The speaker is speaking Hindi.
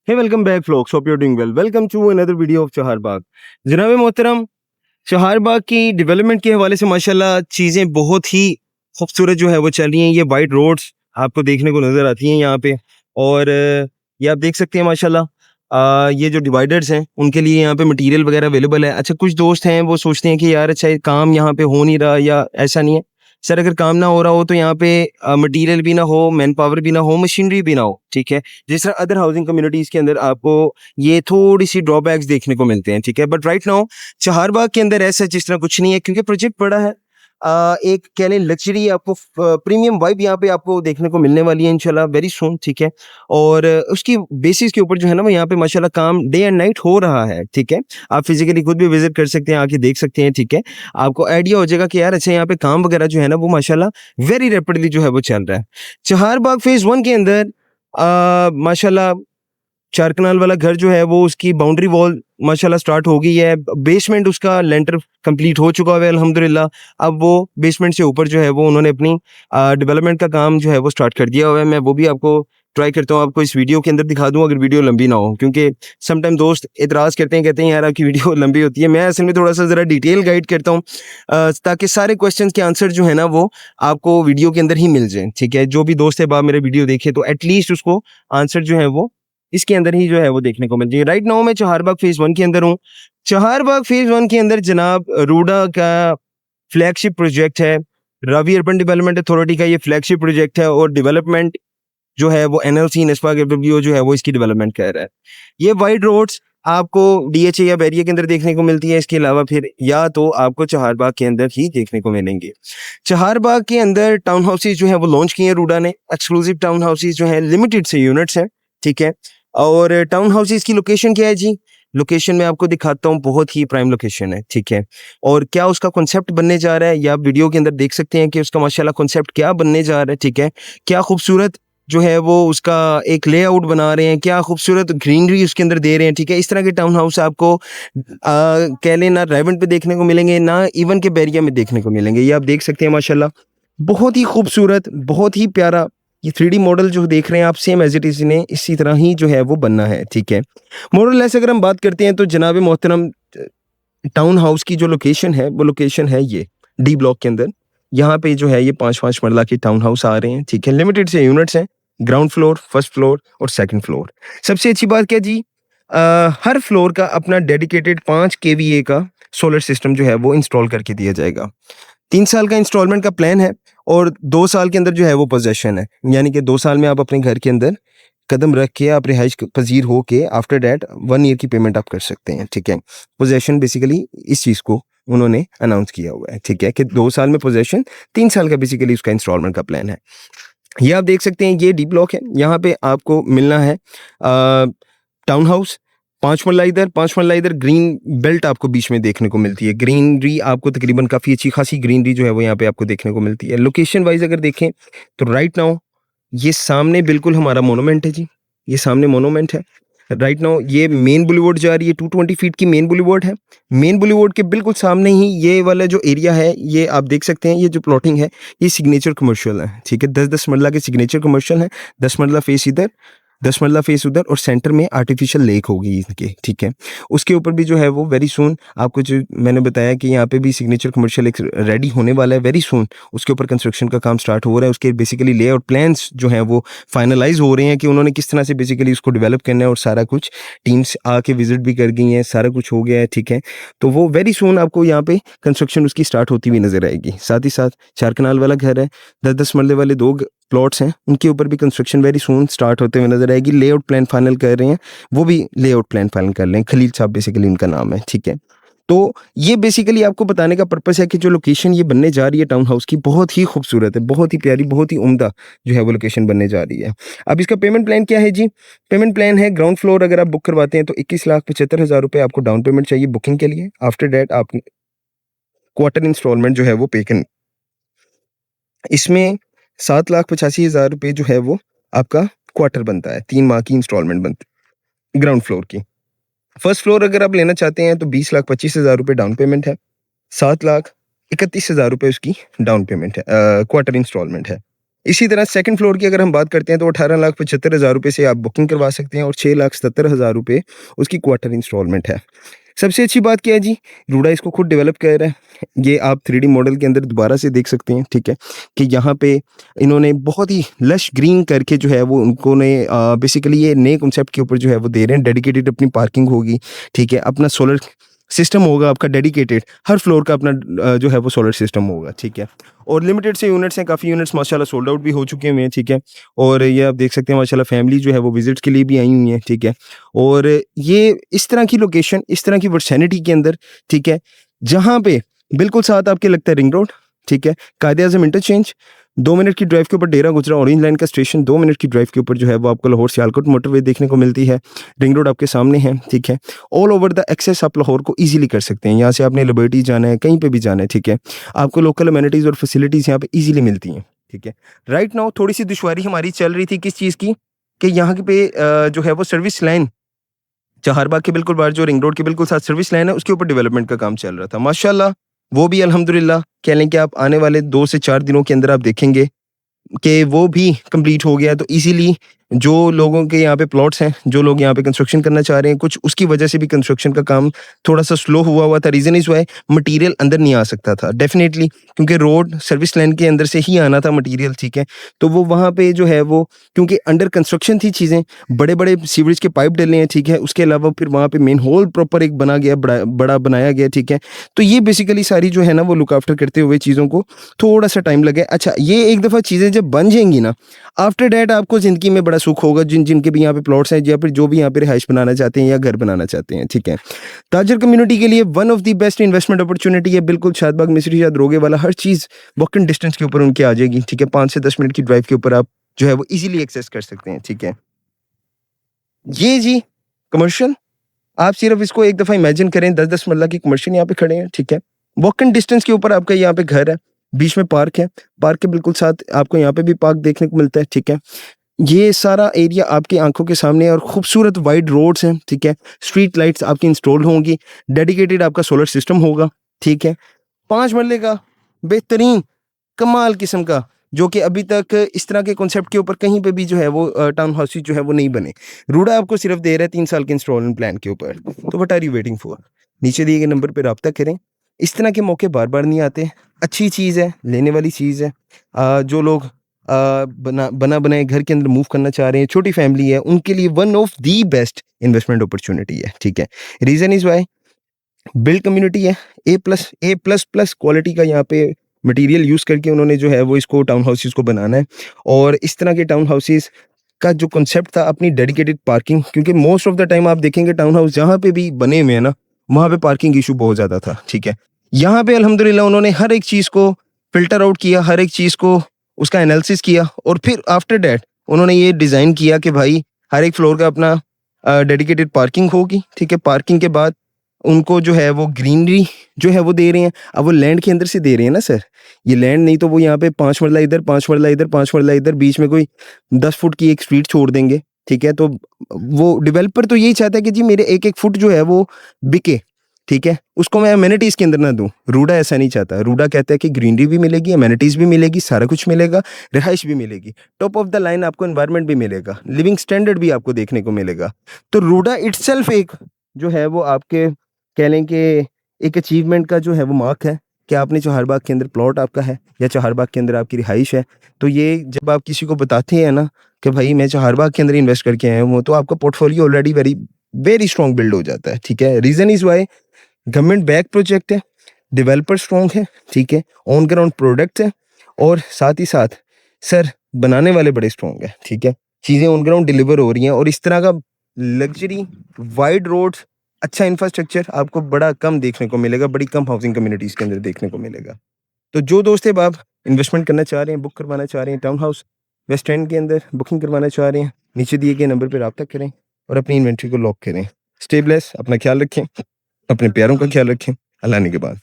Hey welcome back folks, hope you are doing well. Welcome to another video of Chahar Bagh. जनाब मोहतरम, चहार बाग की डेवलपमेंट के हवाले से माशाल्लाह चीज़ें बहुत ही खूबसूरत जो है वो चल रही हैं। ये वाइड रोड्स आपको देखने को नज़र आती हैं यहाँ पे, और ये आप देख सकते हैं माशाल्लाह। ये जो डिवाइडर्स हैं उनके लिए यहाँ पे मटेरियल वगैरह अवेलेबल है। अच्छा, कुछ दोस्त हैं वो सोचते हैं कि यार अच्छा ये काम यहाँ पे हो नहीं रहा, या ऐसा नहीं है सर। अगर काम ना हो रहा हो तो यहाँ पे मटेरियल भी ना हो, मैन पावर भी ना हो, मशीनरी भी ना हो, ठीक है। जिस तरह अदर हाउसिंग कम्युनिटीज़ के अंदर आपको ये थोड़ी सी ड्रॉबैक्स देखने को मिलते हैं, ठीक है। बट राइट नाउ चहारबाग के अंदर ऐसा जिस तरह कुछ नहीं है, क्योंकि प्रोजेक्ट बड़ा है। एक कह लें लग्जरी आपको प्रीमियम वाइब यहाँ पे आपको देखने को मिलने वाली है इंशाल्लाह वेरी सून, ठीक है। और उसकी बेसिस के ऊपर जो है ना वो यहाँ पे माशाल्लाह काम डे एंड नाइट हो रहा है, ठीक है। आप फिजिकली खुद भी विजिट कर सकते हैं, आके देख सकते हैं, ठीक है। आपको आइडिया हो जाएगा कि यार अच्छा यहाँ पे काम वगैरह जो है ना वो माशाल्लाह वेरी रैपिडली जो है वो चल रहा है। चहारबाग फेज 1 के अंदर माशाल्लाह 4 कनाल वाला घर जो है वो उसकी बाउंड्री वॉल माशाल्लाह स्टार्ट हो गई है। बेसमेंट उसका लेंटर कंप्लीट हो चुका है अल्हम्दुलिल्लाह। अब वो बेसमेंट से ऊपर जो है वो उन्होंने अपनी डेवलपमेंट का काम जो है वो स्टार्ट कर दिया हुआ है। मैं वो भी आपको ट्राई करता हूँ आपको इस वीडियो के अंदर दिखा दूँ, अगर वीडियो लंबी ना हो, क्योंकि समटाइम दोस्त एतराज़ करते हैं, कहते हैं यार आपकी वीडियो लंबी होती है। मैं असल में थोड़ा सा ज़रा डिटेल गाइड करता हूँ ताकि सारे क्वेश्चन के आंसर जो है ना वो आपको वीडियो के अंदर ही मिल जाए, ठीक है। जो भी दोस्त है बाप मेरे वीडियो देखे तो एटलीस्ट उसको आंसर जो है वो इसके अंदर ही जो है वो देखने को मिल जाएगी। राइट नाउ मैं चहारबाग फेज 1 के अंदर हूँ। चहारबाग फेज 1 के अंदर जनाब रूडा का फ्लैगशिप प्रोजेक्ट है। रावी अर्बन डेवलपमेंट अथॉरिटी का ये फ्लैगशिप प्रोजेक्ट है, और डेवलपमेंट जो है वो एनएलसी नेस्पाक एफडब्ल्यू जो है वो इसकी डेवलपमेंट कर रहा है। ये वाइड रोड्स आपको डीएचए या बैरिया के अंदर देखने को मिलती है। इसके अलावा फिर या तो आपको चहारबाग के अंदर ही देखने को मिलेंगे। चहारबाग के अंदर टाउन हाउसेज जो है वो लॉन्च किए हैं रूडा ने। एक्सक्लूसिव टाउन हाउसेज जो है लिमिटेड से यूनिट्स हैं, ठीक है। और टाउन हाउसेज की लोकेशन क्या है जी? लोकेशन मैं आपको दिखाता हूँ, बहुत ही प्राइम लोकेशन है, ठीक है। और क्या उसका कॉन्सेप्ट बनने जा रहा है, या आप वीडियो के अंदर देख सकते हैं कि उसका माशाल्लाह कॉन्सेप्ट क्या बनने जा रहा है, ठीक है। क्या खूबसूरत जो है वो उसका एक लेआउट बना रहे हैं, क्या खूबसूरत ग्रीनरी उसके अंदर दे रहे हैं, ठीक है। इस तरह के टाउन हाउस आपको कह लें ना रेवेंट पे देखने को मिलेंगे, ना इवन के बैरिया में देखने को मिलेंगे। ये आप देख सकते हैं माशाल्लाह बहुत ही खूबसूरत, बहुत ही प्यारा। ये 3D मॉडल जो देख रहे हैं आप सेम एज इट इज ने इसी तरह ही जो है वो बनना है, ठीक है। मोरलेस अगर हम बात करते हैं तो जनाब मोहतरम टाउन हाउस की जो लोकेशन है वो लोकेशन है ये डी ब्लॉक के अंदर। यहाँ पे जो है ये 5-5 मरला के टाउन हाउस आ रहे हैं, ठीक है। लिमिटेड से यूनिट्स हैं, ग्राउंड फ्लोर, फर्स्ट फ्लोर और सेकंड फ्लोर। सबसे अच्छी बात क्या जी, हर फ्लोर का अपना डेडिकेटेड 5 केवीए का सोलर सिस्टम जो है वो इंस्टॉल करके दिया जाएगा। 3 साल का इंस्टॉलमेंट का प्लान है, और 2 साल के अंदर जो है वो पोजेशन है, यानी कि 2 साल में आप अपने घर के अंदर कदम रख के आप रिहाइश पजीर हो के आफ्टर डैट 1 ईयर की पेमेंट आप कर सकते हैं, ठीक है। पोजेशन बेसिकली इस चीज़ को उन्होंने अनाउंस किया हुआ है, ठीक है, कि 2 साल में पोजेशन, 3 साल का बेसिकली उसका इंस्टॉलमेंट का प्लान है। ये आप देख सकते हैं, ये डी ब्लॉक है। यहाँ पे आपको मिलना है टाउन हाउस 5 मरला इधर ग्रीन बेल्ट आपको बीच में देखने को मिलती है। ग्रीनरी आपको तकरीबन काफ़ी अच्छी खासी ग्रीनरी जो है वो यहाँ पे आपको देखने को मिलती है। लोकेशन वाइज अगर देखें तो राइट नाउ ये सामने बिल्कुल हमारा मोनूमेंट है जी, ये सामने मोनूमेंट है। राइट नाउ ये मेन बुलेवार्ड जा रही है, 220 फीट की मेन बुलेवार्ड है। मेन बुलेवार्ड के बिल्कुल सामने ही ये वाला जो एरिया है ये आप देख सकते हैं, ये जो प्लॉटिंग है ये सिग्नेचर कमर्शियल है, ठीक है। 10-10 मरला के सिग्नेचर कमर्शियल है। 10 मरला फेस इधर, 10 मरला फेस उधर, और सेंटर में आर्टिफिशियल लेक होगी इनके, ठीक है। उसके ऊपर भी जो है वो वेरी सून आपको जो मैंने बताया कि यहाँ पे भी सिग्नेचर कमर्शियल एक रेडी होने वाला है वेरी सून। उसके ऊपर कंस्ट्रक्शन का काम स्टार्ट हो रहा है। उसके बेसिकली लेआउट प्लान्स जो हैं वो फाइनलाइज हो रहे हैं कि उन्होंने किस तरह से बेसिकली उसको डेवलप करना है, और सारा कुछ टीम्स आके विजिट भी कर गई हैं, सारा कुछ हो गया है, ठीक है। तो वो वेरी सून आपको यहाँ पे कंस्ट्रक्शन उसकी स्टार्ट होती हुई नजर आएगी। साथ ही साथ 4 कनाल वाला घर है, 10-10 मरले वाले 2 प्लॉट्स हैं, उनके ऊपर भी कंस्ट्रक्शन वेरी सून स्टार्ट होते हुए नजर आएगी। लेआउट प्लान फाइनल कर रहे हैं, वो भी लेआउट प्लान फाइनल कर लें। खलील साहब बेसिकली उनका नाम है, ठीक है। तो ये बेसिकली आपको बताने का पर्पस है कि जो लोकेशन ये बनने जा रही है टाउन हाउस की बहुत ही खूबसूरत है, बहुत ही प्यारी, बहुत ही उम्दा जो है वो लोकेशन बनने जा रही है। अब इसका पेमेंट प्लान क्या है जी? पेमेंट प्लान है ग्राउंड फ्लोर अगर आप बुक करवाते हैं तो 21,75,000 रुपये आपको डाउन पेमेंट चाहिए बुकिंग के लिए। आफ्टर डैट आप क्वार्टर इंस्टॉलमेंट जो है वो पे कर, इसमें 7,85,000 रुपये जो है वो आपका क्वार्टर बनता है, 3 माह की इंस्टॉलमेंट बनती है ग्राउंड फ्लोर की। फर्स्ट फ्लोर अगर आप लेना चाहते हैं तो 20,25,000 रुपये डाउन पेमेंट है, 7,31,000 रुपये उसकी डाउन पेमेंट है, क्वार्टर इंस्टॉलमेंट है। इसी तरह सेकंड फ्लोर की अगर हम बात करते हैं तो 18,75,000 रुपये से आप बुकिंग करवा सकते हैं और 6,70,000 रुपये उसकी क्वार्टर इंस्टॉलमेंट है। सबसे अच्छी बात क्या है जी, रूडा इसको खुद डेवलप कर रहा है। ये आप 3D मॉडल के अंदर दोबारा से देख सकते हैं, ठीक है? कि यहाँ पे इन्होंने बहुत ही लश ग्रीन करके जो है वो उन्होंने बेसिकली ये नए कॉन्सेप्ट के ऊपर जो है वो दे रहे हैं। डेडिकेटेड अपनी पार्किंग होगी, ठीक है? अपना सोलर सिस्टम होगा आपका डेडिकेटेड, हर फ्लोर का अपना जो है वो सोलर सिस्टम होगा, ठीक है? और लिमिटेड से यूनिट्स हैं, काफ़ी यूनिट्स माशाल्लाह सोल्ड आउट भी हो चुके हुए हैं, ठीक है? और ये आप देख सकते हैं माशाल्लाह फैमिली जो है वो विज़िट्स के लिए भी आई हुई है, ठीक है? और ये इस तरह की लोकेशन, इस तरह की वर्सेनिटी के अंदर, ठीक है? जहाँ पे बिल्कुल साथ आपके लगता है रिंग रोड, ठीक है? कायदे-आज़म इंटरचेंज, 2 मिनट की ड्राइव के ऊपर डेरा गुजरा ऑरेंज लाइन का स्टेशन, 2 मिनट की ड्राइव के ऊपर जो है वो आपको लाहौर सियालकोट मोटरवे देखने को मिलती है। रिंग रोड आपके सामने है, ठीक है? ऑल ओवर द एक्सेस आप लाहौर को ईज़िली कर सकते हैं। यहाँ से आपने लिबर्टी जाना है, कहीं पे भी जाना है, ठीक है? आपको लोकल अमेनिटीज़ और फैसिलिटीज़ यहाँ पे ईज़िली मिलती हैं, ठीक है? राइट नाउ थोड़ी-सी दुश्वारी हमारी चल रही थी किस चीज़ की, कि यहाँ पे जो है वो सर्विस लाइन चहारबाग के बिल्कुल बाहर जो रिंग रोड के बिल्कुल साथ सर्विस लाइन है, उसके ऊपर डेवलपमेंट का काम चल रहा था। माशाल्लाह, वो भी अल्हम्दुलिल्लाह कह लें कि आप आने वाले 2 से 4 दिनों के अंदर आप देखेंगे कि वो भी कंप्लीट हो गया। तो इज़िली जो लोगों के यहाँ पे प्लॉट्स हैं, जो लोग यहाँ पे कंस्ट्रक्शन करना चाह रहे हैं, कुछ उसकी वजह से भी कंस्ट्रक्शन का काम थोड़ा-सा स्लो हुआ था। रीज़न इज़ व्हाई मटीरियल अंदर नहीं आ सकता था। डेफ़िनेटली क्योंकि रोड सर्विस लाइन के अंदर से ही आना था मटीरियल, ठीक है? तो वो वहाँ पे जो है वो क्योंकि अंडर कंस्ट्रक्शन थी चीज़ें, बड़े-बड़े सीवरेज के पाइप डले हैं, ठीक है? उसके अलावा फिर वहाँ पे मेन होल प्रॉपर एक बना गया, बड़ा बनाया गया, ठीक है? तो ये बेसिकली सारी जो है ना वो लुक आफ्टर करते हुए चीज़ों को थोड़ा-सा टाइम लगे। अच्छा, ये एक दफ़ा चीज़ें जब बन जाएँगी ना, आफ्टर दैट आपको ज़िंदगी में बड़ा सुख होगा जिनके भी यहाँ पे प्लॉट्स हैं या फिर जो भी यहाँ पे रिहाइश बनाना चाहते हैं या घर बनाना चाहते हैं, ठीक है? ताजर कम्युनिटी के लिए one of the best investment opportunity है। बिल्कुल शादबाग, मिस्री या दरोगे वाला हर चीज़ वॉकिंग डिस्टेंस के ऊपर उनकी आ जाएगी, ठीक है? 5 से 10 मिनट की ड्राइव के ऊपर आप जो है वो ईज़िली एक्सेस कर सकते हैं, ठीक है? ये जी कमर्शियल, आप सिर्फ़ इसको एक दफ़ा इमेजिन करें 10-10 मरला की कमर्शियल यहाँ पे खड़े हैं, ठीक है? वॉकिंग डिस्टेंस के ऊपर आपका यहाँ पे घर है, बीच में पार्क है, पार्क के बिल्कुल साथ आपको यहाँ पे भी पार्क देखने को मिलता है, ठीक है? ये सारा एरिया आपकी आँखों के सामने है और खूबसूरत वाइड रोड्स हैं, ठीक है? स्ट्रीट लाइट्स आपकी इंस्टॉल होंगी, डेडिकेटेड आपका सोलर सिस्टम होगा, ठीक है? 5 मरले का बेहतरीन कमाल किस्म का, जो कि अभी तक इस तरह के कॉन्सेप्ट के ऊपर कहीं पे भी जो है वो टाउन हाउसेस जो है वो नहीं बने। रूडा आपको सिर्फ दे रहा है 3 साल के इंस्टॉलमेंट प्लान के ऊपर। तो what are you waiting for? नीचे दिए गए नंबर पे राब्ता करें। इस तरह के मौके बार-बार नहीं आते। अच्छी चीज़ है, लेने वाली चीज़ है। जो लोग बना-बनाए घर के अंदर मूव करना चाह रहे हैं, छोटी फैमिली है, उनके लिए one of the best investment opportunity है, ठीक है? Reason is why build community है, ए प्लस क्वालिटी का यहाँ पे मटेरियल यूज़ करके उन्होंने जो है वो इसको टाउन हाउसेस को बनाना है। और इस तरह के टाउन हाउसेस का जो कॉन्सेप्ट था अपनी डेडिकेटेड पार्किंग, क्योंकि मोस्ट ऑफ द टाइम आप देखेंगे टाउन हाउस जहाँ पे भी बने हुए हैं ना, वहाँ पे पार्किंग इशू बहुत ज़्यादा था, ठीक है? यहाँ पे अल्हम्दुलिल्लाह उन्होंने हर एक चीज़ को फ़िल्टर आउट किया, हर एक चीज़ को उसका एनालिसिस किया और फिर आफ्टर दैट उन्होंने ये डिज़ाइन किया कि भाई हर एक फ्लोर का अपना डेडिकेटेड पार्किंग होगी, ठीक है? पार्किंग के बाद उनको जो है वो ग्रीनरी जो है वो दे रहे हैं। अब वो लैंड के अंदर से दे रहे हैं ना सर, ये लैंड नहीं तो वो यहाँ पे 5 मरला इधर, 5 मरला इधर, 5 मरला इधर, बीच में कोई 10 फुट की एक स्ट्रीट छोड़ देंगे, ठीक है? तो वो डेवलपर तो यही चाहता है कि जी मेरे 1-1 फुट जो है वो बिके, ठीक है? उसको मैं एमेनिटीज़ के अंदर ना दूँ। रूडा ऐसा नहीं चाहता। रूडा कहता है कि ग्रीनरी भी मिलेगी, एमेनिटीज़ भी मिलेगी, सारा कुछ मिलेगा, रिहाइश भी मिलेगी, टॉप ऑफ द लाइन आपको एनवायरनमेंट भी मिलेगा, लिविंग स्टैंडर्ड भी आपको देखने को मिलेगा। तो रूडा इटसेल्फ एक जो है वो आपके कह लें कि एक अचीवमेंट का जो है वो मार्क है कि आपने चहारबाग के अंदर प्लॉट आपका है या चहारबाग के अंदर आपकी रिहाइश है। तो ये जब आप किसी को बताते हैं ना कि भाई मैं चहारबाग के अंदर इन्वेस्ट करके आया हूँ, तो आपका portfolio already very strong build हो जाता है, ठीक है? Reason is why government back project है, डेवलपर स्ट्रॉन्ग है, ठीक है? ऑन ग्राउंड प्रोडक्ट है और साथ ही साथ सर बनाने वाले बड़े स्ट्रॉन्ग हैं, ठीक है? चीज़ें ऑन ग्राउंड डिलीवर हो रही हैं और इस तरह का लग्ज़री वाइड रोड्स, अच्छा इंफ्रास्ट्रक्चर आपको बड़ा कम देखने को मिलेगा, बड़ी कम हाउसिंग कम्युनिटीज़ के अंदर देखने को मिलेगा। तो जो दोस्त अब आप इन्वेस्टमेंट करना चाह रहे हैं, बुक करवाना चाह रहे हैं टाउन हाउस वेस्ट एंड के अंदर बुकिंग करवाना चाह रहे हैं, नीचे दिए गए नंबर पे राब्ता करें और अपनी इन्वेंटरी को लॉक करें। स्टे ब्लेस, अपना ख्याल रखें, अपने प्यारों का ख्याल रखें। अल्लाह ने के बाद।